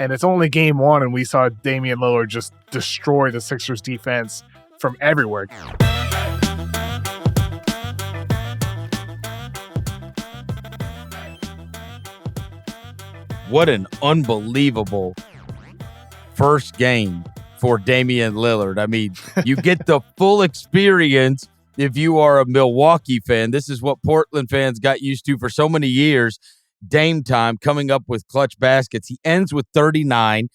And it's only game one, and we saw Damian Lillard just destroy the Sixers defense from everywhere. What an unbelievable first game for Damian Lillard. I mean, you get the full experience if you are a Milwaukee fan. This is what Portland fans got used to for so many years. Dame time, coming up with clutch baskets. He ends with 39.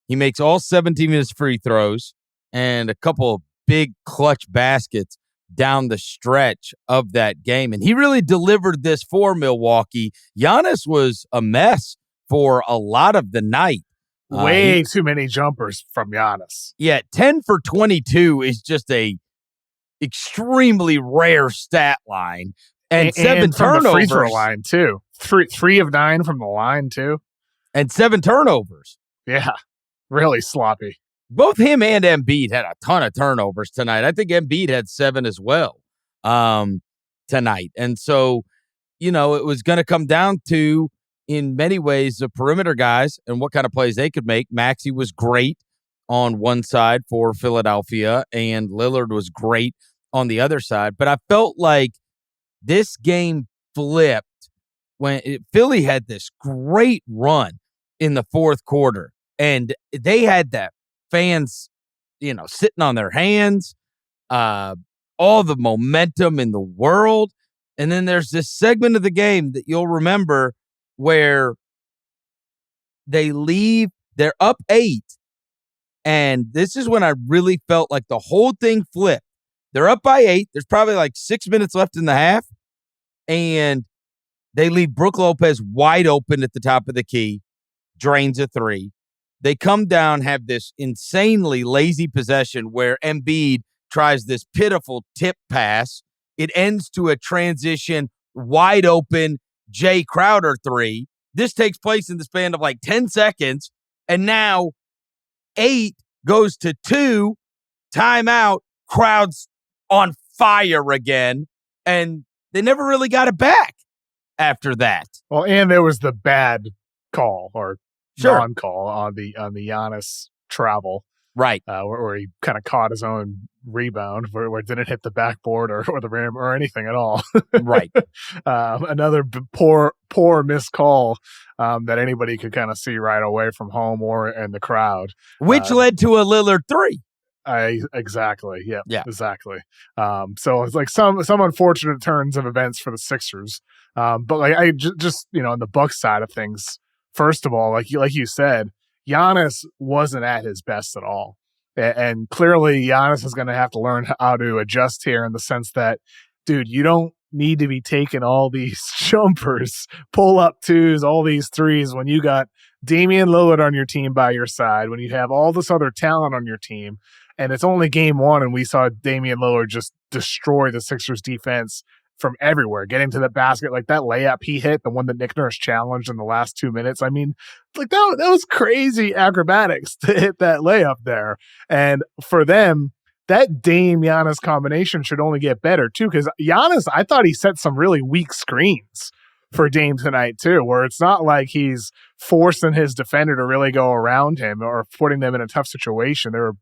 He makes all 17 of his free throws and a couple of big clutch baskets down the stretch of that game. And he really delivered this for Milwaukee. Giannis was a mess for a lot of the night. Way too many jumpers from Giannis. Yeah, 10 for 22 is just a extremely rare stat line. And 7 turnovers. The free throw line, too. Three of 9 from the line, too. And 7 turnovers. Yeah, really sloppy. Both him and Embiid had a ton of turnovers tonight. I think Embiid had 7 as well tonight. And so, it was going to come down to, in many ways, the perimeter guys and what kind of plays they could make. Maxey was great on one side for Philadelphia, and Lillard was great on the other side. But I felt like this game flipped when Philly had this great run in the fourth quarter, and they had that fans, sitting on their hands, all the momentum in the world. And then there's this segment of the game that you'll remember where they leave, they're up 8. And this is when I really felt like the whole thing flipped. They're up by 8. There's probably like 6 minutes left in the half. And they leave Brook Lopez wide open at the top of the key, drains a 3. They come down, have this insanely lazy possession where Embiid tries this pitiful tip pass. It ends to a transition, wide open Jay Crowder 3. This takes place in the span of like 10 seconds. And now 8 goes to 2, timeout, crowd's on fire again. And they never really got it back after that. Well, and there was the bad call or non-call on the Giannis travel. Right. Where he kind of caught his own rebound where it didn't hit the backboard or the rim or anything at all. Right. Another poor missed call that anybody could kind of see right away from home or in the crowd. Which led to a Lillard 3. Exactly. Yeah, exactly. So it's like some unfortunate turns of events for the Sixers. But like I just on the Bucks side of things, first of all, like you said, Giannis wasn't at his best at all. And clearly Giannis is going to have to learn how to adjust here in the sense that, dude, you don't need to be taking all these jumpers, pull up 2s, all these 3s when you got Damian Lillard on your team by your side, when you have all this other talent on your team. And it's only game one, and we saw Damian Lillard just destroy the Sixers defense from everywhere, getting to the basket, like that layup he hit, the one that Nick Nurse challenged in the last 2 minutes. I mean, like that was crazy acrobatics to hit that layup there. And for them, that Dame Giannis combination should only get better too, because Giannis, I thought he set some really weak screens for Dame tonight too, where it's not like he's forcing his defender to really go around him or putting them in a tough situation. They were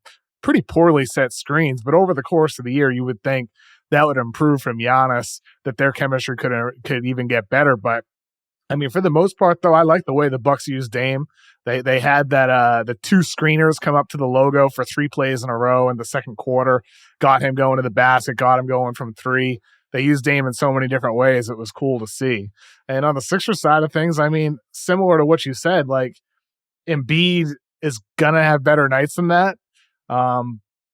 pretty poorly set screens, but over the course of the year, you would think that would improve from Giannis, that their chemistry could even get better. But I mean, for the most part, though, I like the way the Bucks used Dame. They had that the 2 screeners come up to the logo for 3 plays in a row in the second quarter, got him going to the basket, got him going from 3. They used Dame in so many different ways. It was cool to see. And on the Sixers side of things, I mean, similar to what you said, like Embiid is gonna have better nights than that.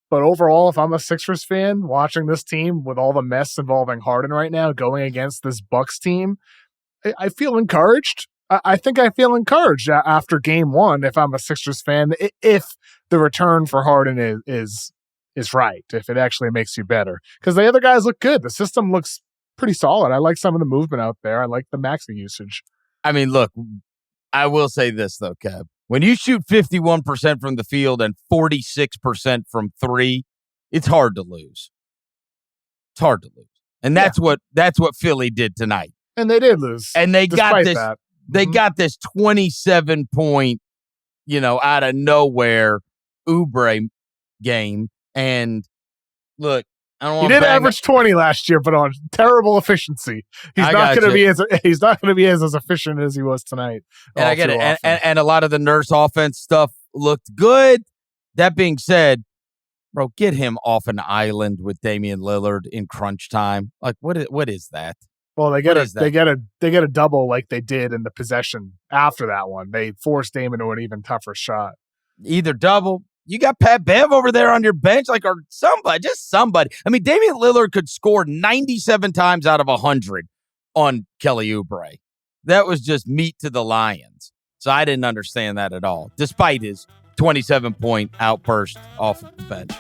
But overall, if I'm a Sixers fan watching this team with all the mess involving Harden right now going against this Bucks team, I feel encouraged. I think I feel encouraged after game one if I'm a Sixers fan, if the return for Harden is right, if it actually makes you better. Because the other guys look good. The system looks pretty solid. I like some of the movement out there. I like the Maxey usage. I mean, look, I will say this, though, Kev. When you shoot 51% from the field and 46% from 3, it's hard to lose. It's hard to lose. And that's what Philly did tonight. And they did lose. And they got this that. They got this 27-point out of nowhere Oubre game. And look, I don't want he did average 20 last year, but on terrible efficiency. He's not going to be as efficient as he was tonight. And I get it. And a lot of the Nurse offense stuff looked good. That being said, bro, get him off an island with Damian Lillard in crunch time. Like, what is that? Well, they get a double like they did in the possession after that one. They forced Dame into an even tougher shot. Either double. You got Pat Bev over there on your bench, or somebody. I mean, Damian Lillard could score 97 times out of 100 on Kelly Oubre. That was just meat to the lions. So I didn't understand that at all, despite his 27-point outburst off of the bench.